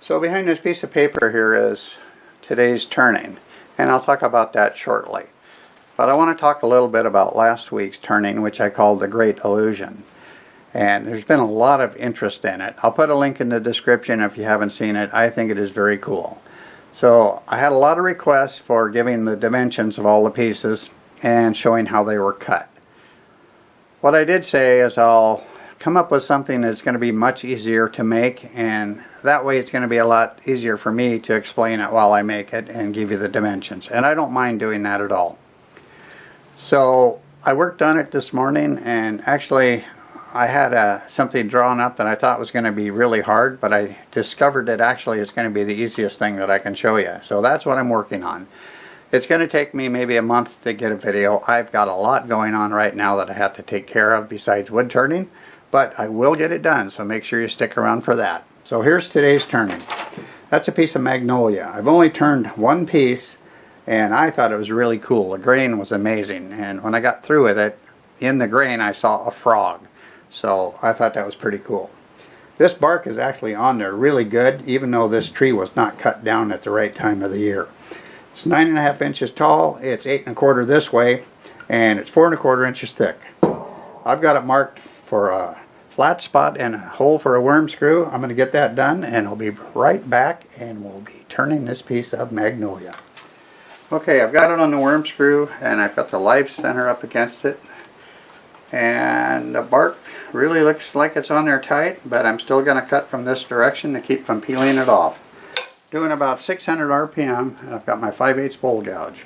So behind this piece of paper here is today's turning, and I'll talk about that shortly. But I want to talk a little bit about last week's turning, which I called the Great Illusion. And there's been a lot of interest in it. I'll put a link in the description if you haven't seen it. I think it is very cool. So I had a lot of requests for giving the dimensions of all the pieces and showing how they were cut. What I did say is I'll come up with something that's going to be much easier to make, and that way it's going to be a lot easier for me to explain it while I make it and give you the dimensions. And I don't mind doing that at all. So I worked on it this morning, and actually I had something drawn up that I thought was going to be really hard, but I discovered that actually it's going to be the easiest thing that I can show you. So that's what I'm working on. It's going to take me maybe a month to get a video. I've got a lot going on right now that I have to take care of besides wood turning, but I will get it done, so make sure you stick around for that. So here's today's turning. That's a piece of Magnolia. I've only turned one piece, and I thought it was really cool. The grain was amazing, and when I got through with it, in the grain I saw a frog. So I thought that was pretty cool. This bark is actually on there really good, even though this tree was not cut down at the right time of the year. It's 9.5 inches tall, it's 8 1/4 this way, and it's 4 1/4 inches thick. I've got it marked for a flat spot and a hole for a worm screw. I'm going to get that done, and I'll be right back, and we'll be turning this piece of Magnolia. Okay, I've got it on the worm screw, and I've got the live center up against it. And the bark really looks like it's on there tight, but I'm still going to cut from this direction to keep from peeling it off. Doing about 600 RPM, and I've got my 5/8 bowl gouge.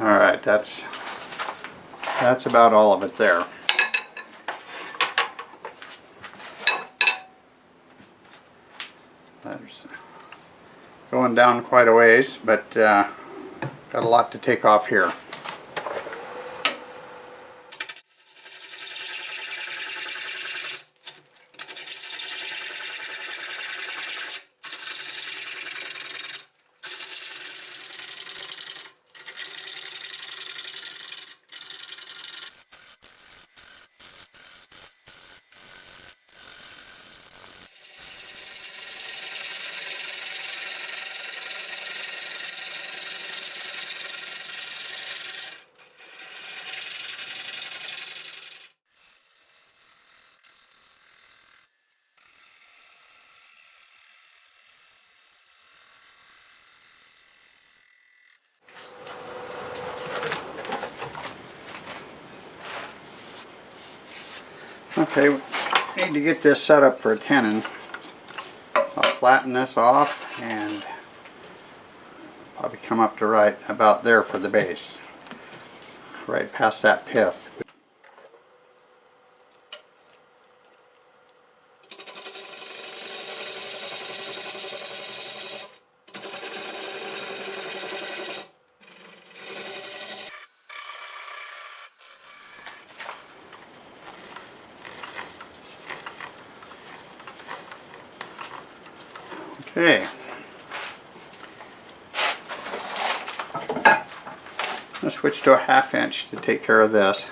Alright, that's about all of it there. That's going down quite a ways, but got a lot to take off here. Okay, we need to get this set up for a tenon. I'll flatten this off and probably come up to right about there for the base. Right past that pith. Okay. Let's switch to a 1/2 inch to take care of this.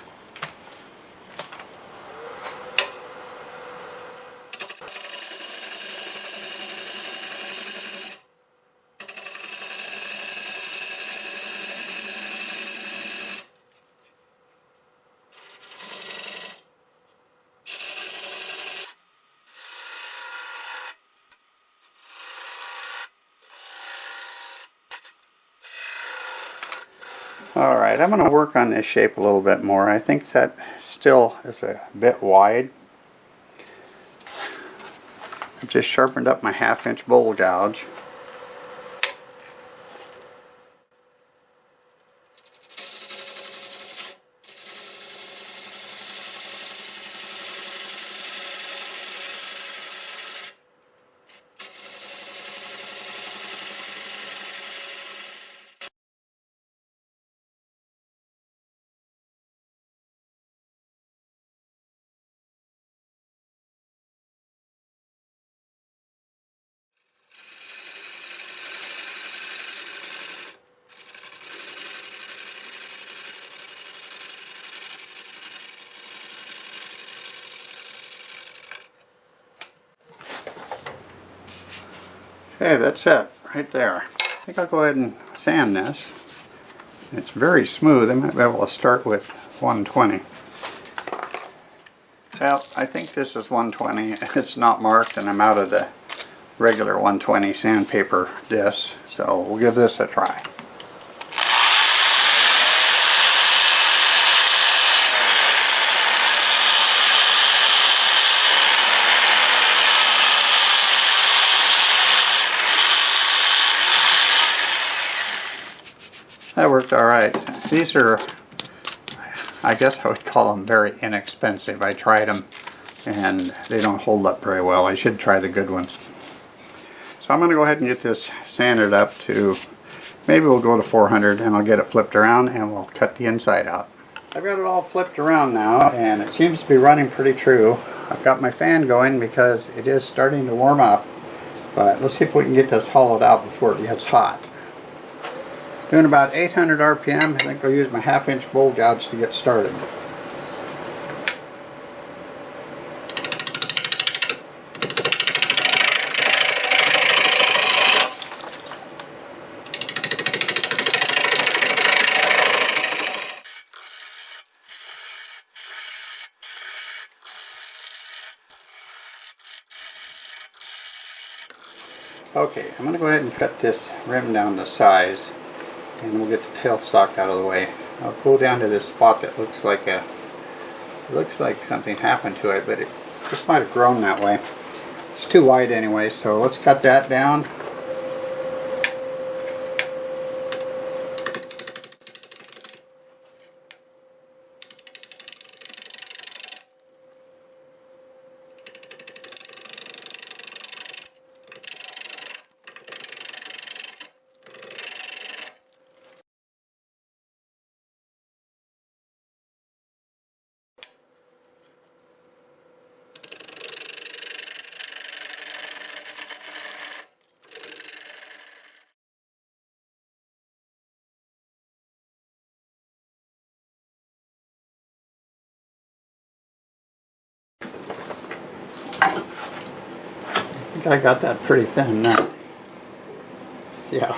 Alright, I'm going to work on this shape a little bit more. I think that still is a bit wide. I've just sharpened up my 1/2 inch bowl gouge. Okay, that's it right there. I think I'll go ahead and sand this. It's very smooth. I might be able to start with 120. Well, I think this is 120. It's not marked, and I'm out of the regular 120 sandpaper disc, so we'll give this a try. That worked alright. These are, I guess I would call them very inexpensive. I tried them and they don't hold up very well. I should try the good ones. So I'm going to go ahead and get this sanded up to, maybe we'll go to 400 and I'll get it flipped around and we'll cut the inside out. I've got it all flipped around now and it seems to be running pretty true. I've got my fan going because it is starting to warm up, but let's see if we can get this hollowed out before it gets hot. Doing about 800 RPM. I think I'll use my 1/2-inch bowl gouge to get started. Okay, I'm going to go ahead and cut this rim down to size. And we'll get the tailstock out of the way. I'll pull down to this spot that looks like something happened to it, but it just might have grown that way. It's too wide anyway, so let's cut that down. I think I got that pretty thin now. Yeah.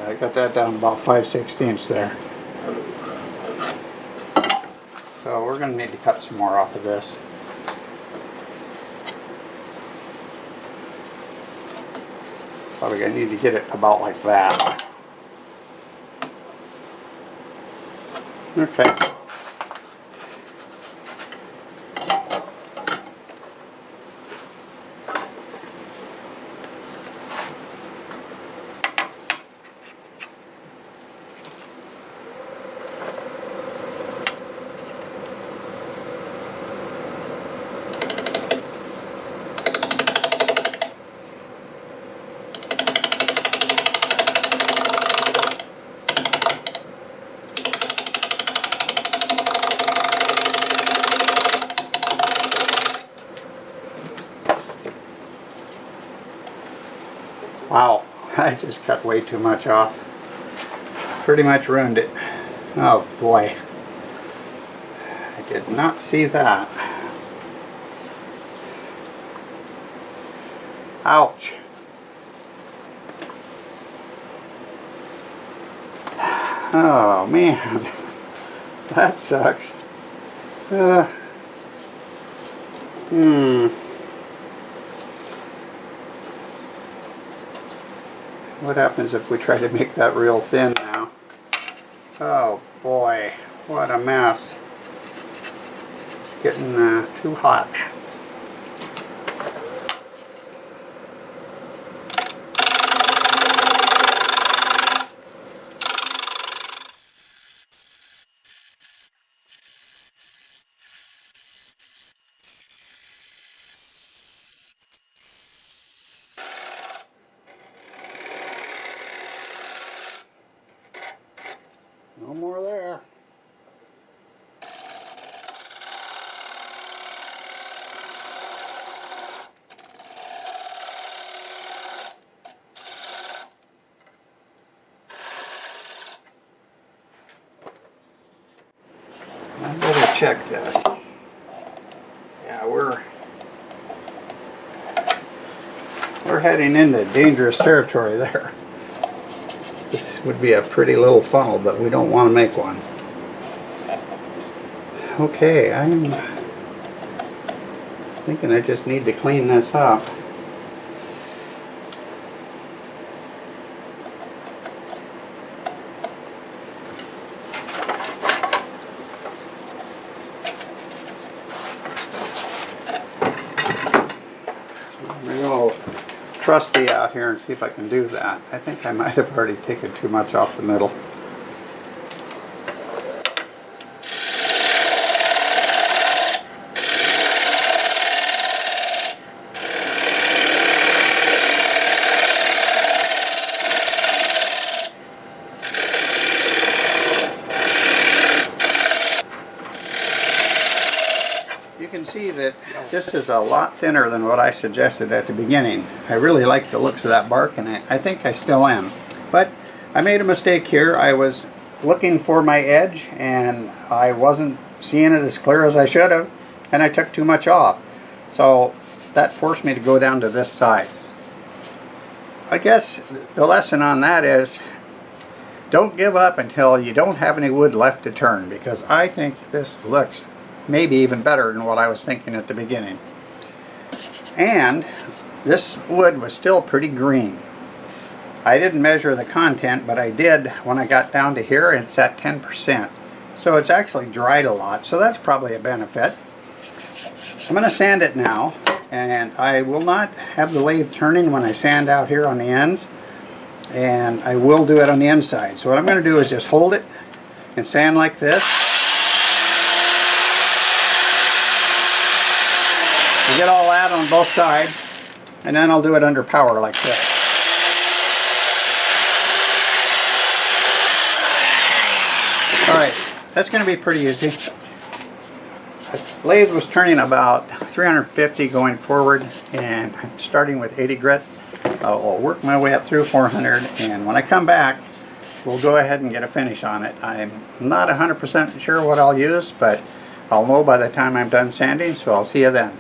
I got that down about 5/16 there. So we're going to need to cut some more off of this. Probably going to need to get it about like that. Okay. Wow, I just cut way too much off. Pretty much ruined it. Oh boy. I did not see that. Ouch. Oh man. That sucks. What happens if we try to make that real thin now? Oh boy, what a mess. It's getting too hot. No more there. I better check this. Yeah, we're We're heading into dangerous territory there. This would be a pretty little funnel, but we don't want to make one. Okay, I'm thinking I just need to clean this up. Trusty out here and see if I can do that. I think I might have already taken too much off the middle. You can see that this is a lot thinner than what I suggested at the beginning. I really like the looks of that bark, and I think I still am. But I made a mistake here. I was looking for my edge and I wasn't seeing it as clear as I should have, and I took too much off. So that forced me to go down to this size. I guess the lesson on that is don't give up until you don't have any wood left to turn, because I think this looks maybe even better than what I was thinking at the beginning. And this wood was still pretty green. I didn't measure the content, but I did when I got down to here, and it's at 10%. So it's actually dried a lot, so that's probably a benefit. I'm going to sand it now, and I will not have the lathe turning when I sand out here on the ends, and I will do it on the inside. So what I'm going to do is just hold it and sand like this. Get all that on both sides, and then I'll do it under power like this. Alright, that's going to be pretty easy. The lathe was turning about 350 going forward, and I'm starting with 80 grit. I'll work my way up through 400, and when I come back, we'll go ahead and get a finish on it. I'm not 100% sure what I'll use, but I'll know by the time I'm done sanding, so I'll see you then.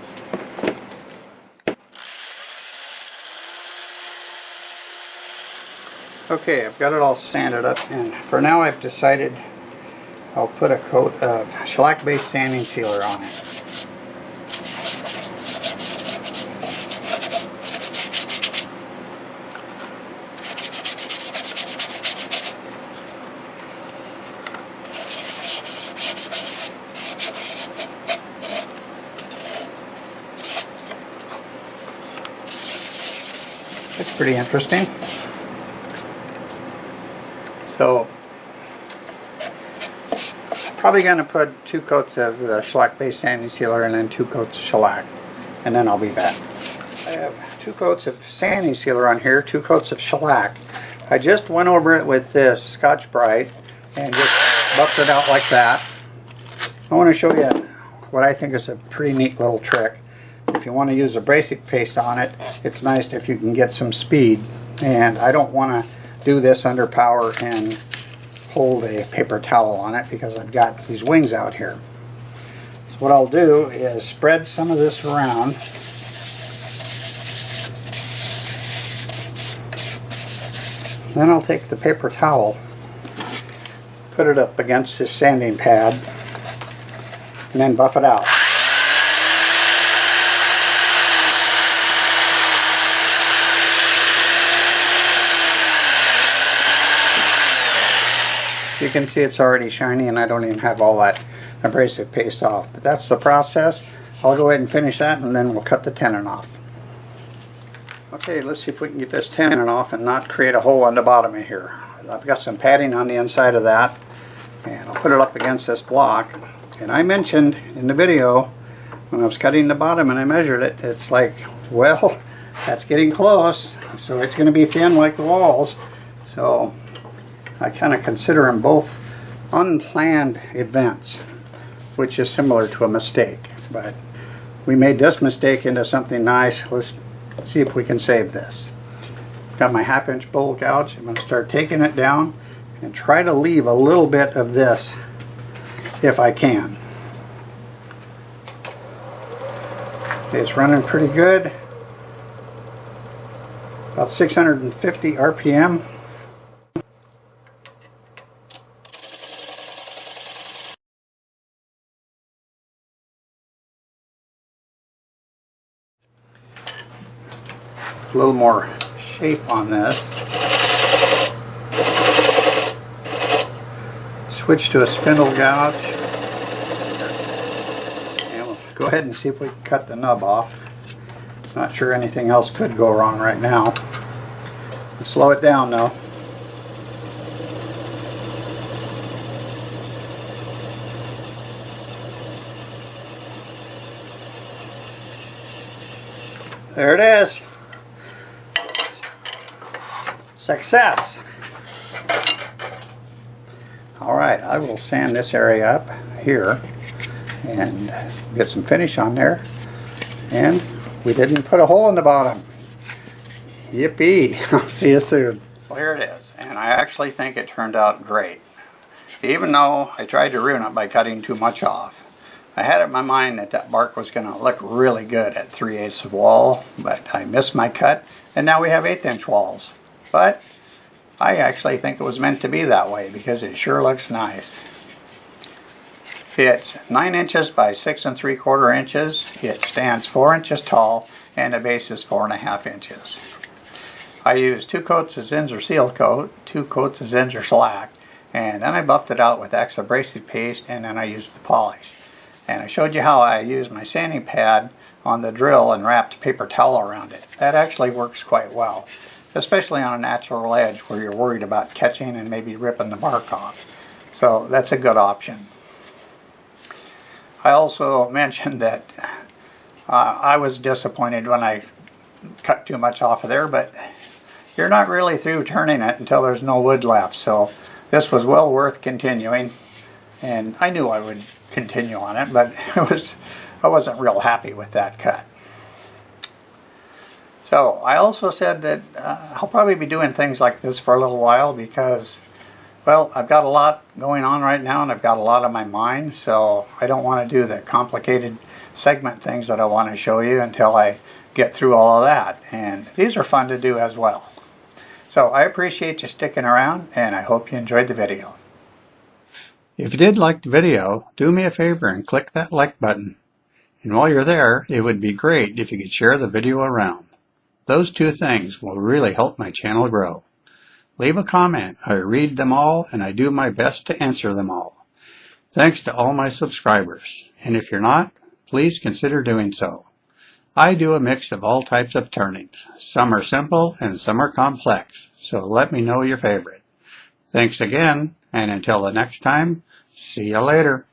Okay, I've got it all sanded up, and for now I've decided I'll put a coat of shellac-based sanding sealer on it. It's pretty interesting. So, probably going to put 2 coats of the shellac-based sanding sealer and then 2 coats of shellac, and then I'll be back. I have 2 coats of sanding sealer on here, 2 coats of shellac. I just went over it with this Scotch-Brite and just buffed it out like that. I want to show you what I think is a pretty neat little trick. If you want to use abrasive paste on it, it's nice if you can get some speed, and I don't want to do this under power and hold a paper towel on it because I've got these wings out here. So what I'll do is spread some of this around. Then I'll take the paper towel, put it up against this sanding pad, and then buff it out. You can see it's already shiny, and I don't even have all that abrasive paste off. But that's the process. I'll go ahead and finish that, and then we'll cut the tenon off. Okay, let's see if we can get this tenon off and not create a hole on the bottom of here. I've got some padding on the inside of that, and I'll put it up against this block. And I mentioned in the video when I was cutting the bottom and I measured it, it's like, well, that's getting close. So it's going to be thin like the walls. So I kind of consider them both unplanned events, which is similar to a mistake. But we made this mistake into something nice. Let's see if we can save this. Got my 1/2-inch bowl gouge. I'm going to start taking it down and try to leave a little bit of this if I can. It's running pretty good. About 650 RPM. A little more shape on this. Switch to a spindle gouge. And we'll go ahead and see if we can cut the nub off. Not sure anything else could go wrong right now. Let's slow it down though. There it is. Success. Alright, I will sand this area up here and get some finish on there. And we didn't put a hole in the bottom. Yippee. I'll see you soon. Well, here it is. And I actually think it turned out great. Even though I tried to ruin it by cutting too much off. I had it in my mind that that bark was going to look really good at 3/8 of wall, but I missed my cut, and now we have 1/8 inch walls. But I actually think it was meant to be that way because it sure looks nice. It's 9 inches by 6 3/4 inches. It stands 4 inches tall, and the base is 4.5 inches. I used 2 coats of Zinsser seal coat, 2 coats of Zinsser shellac, and then I buffed it out with Acks abrasive paste, and then I used the polish. And I showed you how I used my sanding pad on the drill and wrapped paper towel around it. That actually works quite well, especially on a natural edge where you're worried about catching and maybe ripping the bark off. So that's a good option. I also mentioned that I was disappointed when I cut too much off of there, but you're not really through turning it until there's no wood left. So this was well worth continuing, and I knew I would continue on it, but I wasn't real happy with that cut. So I also said that I'll probably be doing things like this for a little while because, well, I've got a lot going on right now and I've got a lot on my mind, so I don't want to do the complicated segment things that I want to show you until I get through all of that. And these are fun to do as well. So I appreciate you sticking around, and I hope you enjoyed the video. If you did like the video, do me a favor and click that like button. And while you're there, it would be great if you could share the video around. Those 2 things will really help my channel grow. Leave a comment. I read them all and I do my best to answer them all. Thanks to all my subscribers. And if you're not, please consider doing so. I do a mix of all types of turnings. Some are simple and some are complex. So let me know your favorite. Thanks again, and until the next time, see you later.